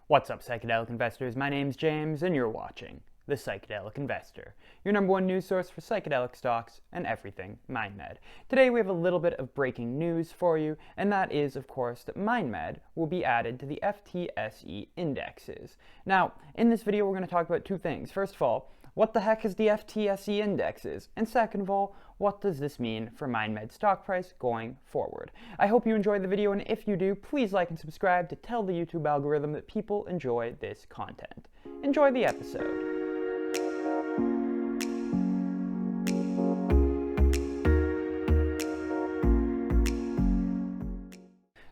What's up, psychedelic investors? My name's James, and you're watching The Psychedelic Investor, your number one news source for psychedelic stocks and everything MindMed. Today we have a little bit of breaking news for you, and that is, of course, that MindMed will be added to the FTSE indexes. Now, in this video we're going to talk about two things. First of all, what the heck is the FTSE indexes? And second of all, what does this mean for MindMed stock price going forward? I hope you enjoyed the video, and if you do, please like and subscribe to tell the YouTube algorithm that people enjoy this content. Enjoy the episode.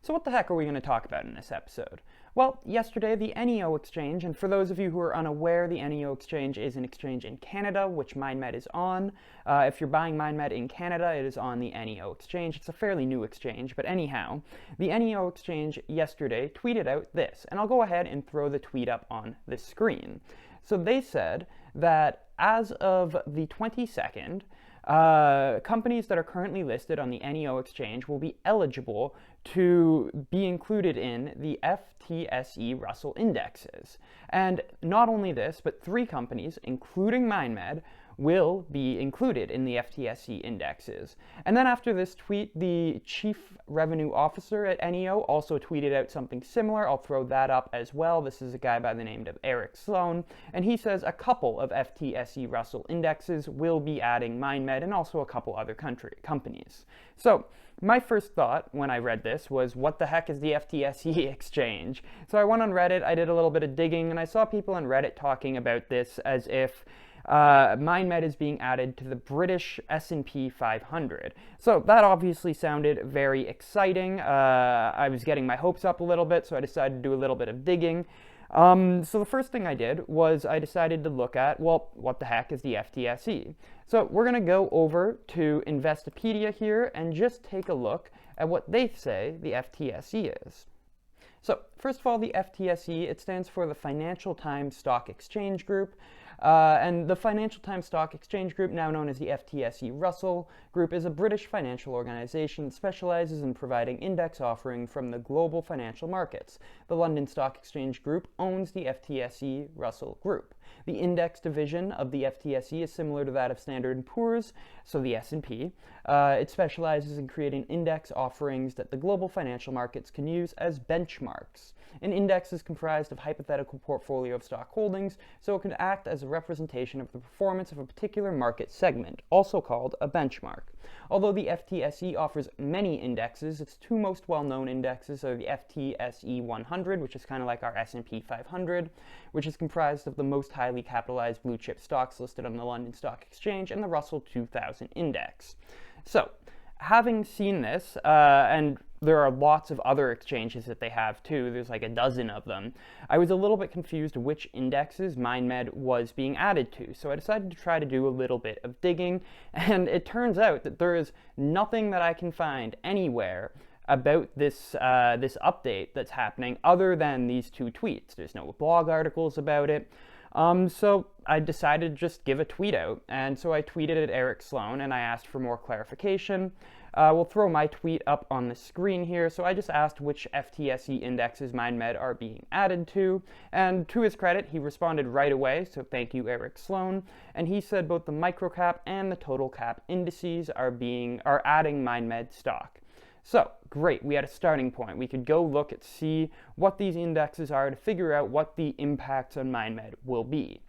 So what the heck are we going to talk about in this episode? Well, yesterday the NEO exchange, and for those of you who are unaware, the NEO exchange is an exchange in Canada, which MindMed is on. If you're buying MindMed in Canada, it is on the NEO exchange. It's a fairly new exchange, but anyhow, the NEO exchange yesterday tweeted out this, and I'll go ahead and throw the tweet up on the screen. So they said that as of the 22nd, companies that are currently listed on the NEO exchange will be eligible to be included in the FTSE Russell indexes. And not only this, but 3 companies, including MindMed, will be included in the FTSE indexes. And then after this tweet, the Chief Revenue Officer at NEO also tweeted out something similar. I'll throw that up as well. This is a guy by the name of Eric Sloan, and he says a couple of FTSE Russell indexes will be adding MindMed and also a couple other companies. So my first thought when I read this was, what the heck is the FTSE exchange? So I went on Reddit, I did a little bit of digging, and I saw people on Reddit talking about this as if MindMed is being added to the British S&P 500. So that obviously sounded very exciting. I was getting my hopes up a little bit, so I decided to do a little bit of digging. So the first thing I did was I decided to look at, well, what the heck is the FTSE? So we're going to go over to Investopedia here and just take a look at what they say the FTSE is. So first of all, the FTSE, it stands for the Financial Times Stock Exchange Group. And the Financial Times Stock Exchange Group, now known as the FTSE Russell Group, is a British financial organization that specializes in providing index offering from the global financial markets. The London Stock Exchange Group owns the FTSE Russell Group. The index division of the FTSE is similar to that of Standard & Poor's, so the S&P. It specializes in creating index offerings that the global financial markets can use as benchmarks. An index is comprised of hypothetical portfolio of stock holdings, so it can act as a representation of the performance of a particular market segment, also called a benchmark. Although the FTSE offers many indexes, its 2 most well-known indexes are the FTSE 100, which is kind of like our S&P 500, which is comprised of the most highly capitalized blue-chip stocks listed on the London Stock Exchange, and the Russell 2000 index. So, having seen this, and there are lots of other exchanges that they have too, there's like a dozen of them, I was a little bit confused which indexes MindMed was being added to, so I decided to try to do a little bit of digging, and it turns out that there is nothing that I can find anywhere about this this update that's happening other than these 2 tweets. There's no blog articles about it. So I decided to just give a tweet out, and so I tweeted at Eric Sloan and I asked for more clarification. We'll throw my tweet up on the screen here. So I just asked which FTSE indexes MindMed are being added to, and to his credit, he responded right away, so thank you, Eric Sloan, and he said both the microcap and the total cap indices are adding MindMed stock. So, great, we had a starting point. We could go look at see what these indexes are to figure out what the impacts on MindMed will be.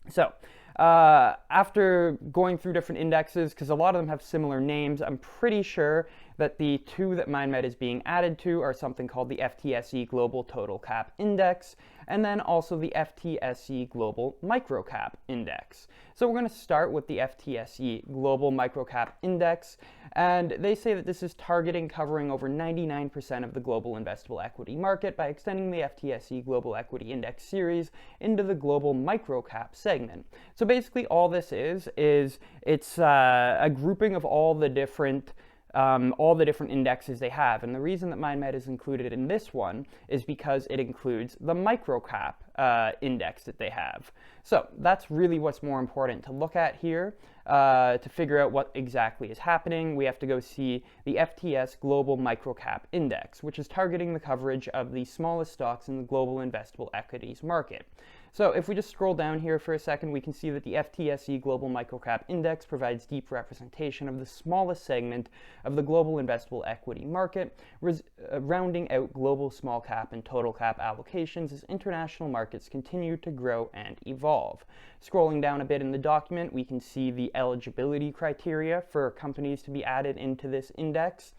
So, after going through different indexes, because a lot of them have similar names, I'm pretty sure that the 2 that MindMed is being added to are something called the FTSE Global Total Cap Index, and then also the FTSE Global Microcap Index. So we're going to start with the FTSE Global Microcap Index, and they say that this is targeting covering over 99% of the global investable equity market by extending the FTSE Global Equity Index series into the global microcap segment. So basically all this is it's a grouping of all the different indexes they have. And the reason that MindMed is included in this one is because it includes the microcap index that they have. So that's really what's more important to look at here. to figure out what exactly is happening, we have to go see the FTSE Global Microcap Index, which is targeting the coverage of the smallest stocks in the global investable equities market. So if we just scroll down here for a second, we can see that the FTSE Global Microcap Index provides deep representation of the smallest segment of the global investable equity market, rounding out global small cap and total cap allocations as international markets continue to grow and evolve. Scrolling down a bit in the document, we can see the eligibility criteria for companies to be added into this index.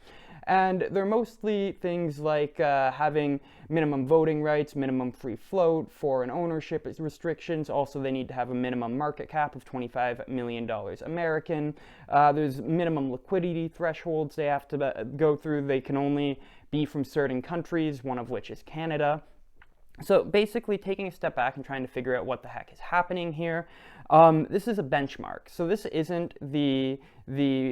And they're mostly things like having minimum voting rights, minimum free float, foreign ownership restrictions. Also, they need to have a minimum market cap of $25 million American. There's minimum liquidity thresholds they have to go through. They can only be from certain countries, one of which is Canada. So basically taking a step back and trying to figure out what the heck is happening here. This is a benchmark. So this isn't the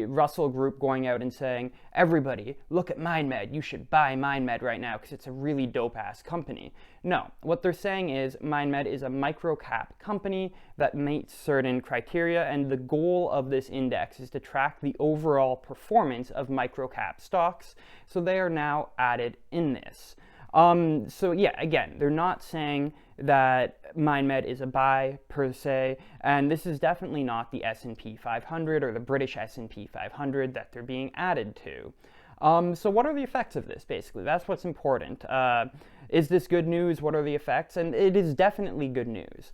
Russell group going out and saying, everybody, look at MindMed. You should buy MindMed right now because it's a really dope-ass company. No, what they're saying is MindMed is a micro-cap company that meets certain criteria, and the goal of this index is to track the overall performance of micro-cap stocks. So they are now added in this. So yeah, again, they're not saying that MindMed is a buy per se, and this is definitely not the S&P 500 or the British S&P 500 that they're being added to. So what are the effects of this, basically? That's what's important. Is this good news? What are the effects? And it is definitely good news,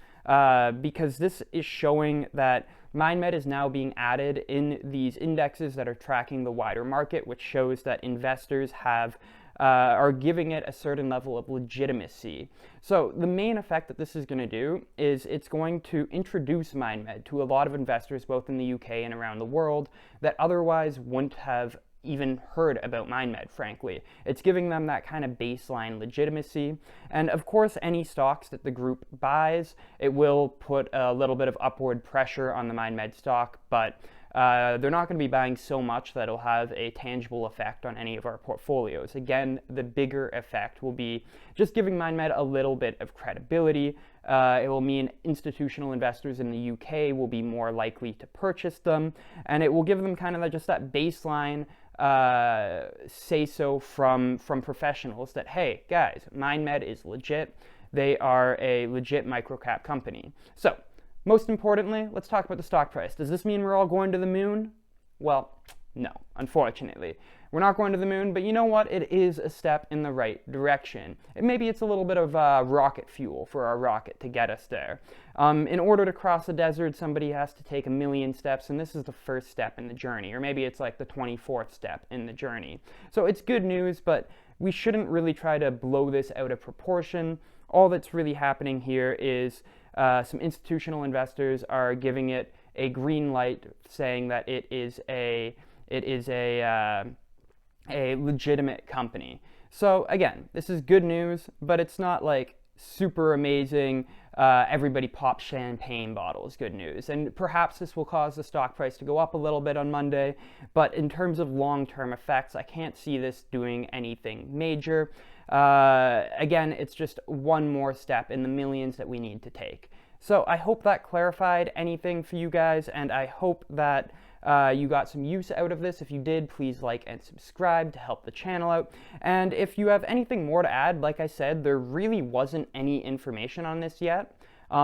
because this is showing that MindMed is now being added in these indexes that are tracking the wider market, which shows that investors are giving it a certain level of legitimacy. So the main effect that this is going to do is it's going to introduce MindMed to a lot of investors both in the UK and around the world that otherwise wouldn't have even heard about MindMed, frankly. It's giving them that kind of baseline legitimacy. And of course, any stocks that the group buys, it will put a little bit of upward pressure on the MindMed stock, but they're not going to be buying so much that it'll have a tangible effect on any of our portfolios. Again, the bigger effect will be just giving MindMed a little bit of credibility. It will mean institutional investors in the UK will be more likely to purchase them, and it will give them kind of just that baseline say-so from professionals that, hey, guys, MindMed is legit. They are a legit microcap company. So, most importantly, let's talk about the stock price. Does this mean we're all going to the moon? Well, no, unfortunately. We're not going to the moon, but you know what? It is a step in the right direction. Maybe it's a little bit of rocket fuel for our rocket to get us there. In order to cross the desert, somebody has to take 1 million steps, and this is the first step in the journey, or maybe it's like the 24th step in the journey. So it's good news, but we shouldn't really try to blow this out of proportion. All that's really happening here is some institutional investors are giving it a green light, saying that it is a legitimate company. So again, this is good news, but it's not like super amazing, everybody pop champagne bottles good news. And perhaps this will cause the stock price to go up a little bit on Monday, but in terms of long-term effects, I can't see this doing anything major. Again, it's just one more step in the millions that we need to take. So I hope that clarified anything for you guys, and I hope that you got some use out of this. If you did, please like and subscribe to help the channel out. And if you have anything more to add, like I said, there really wasn't any information on this yet.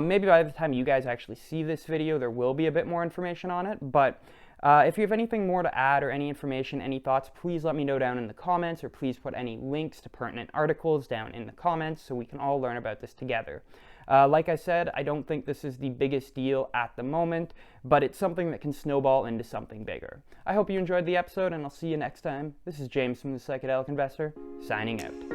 Maybe by the time you guys actually see this video, there will be a bit more information on it. But if you have anything more to add or any information, any thoughts, please let me know down in the comments, or please put any links to pertinent articles down in the comments so we can all learn about this together. Like I said, I don't think this is the biggest deal at the moment, but it's something that can snowball into something bigger. I hope you enjoyed the episode, and I'll see you next time. This is James from The Psychedelic Investor, signing out.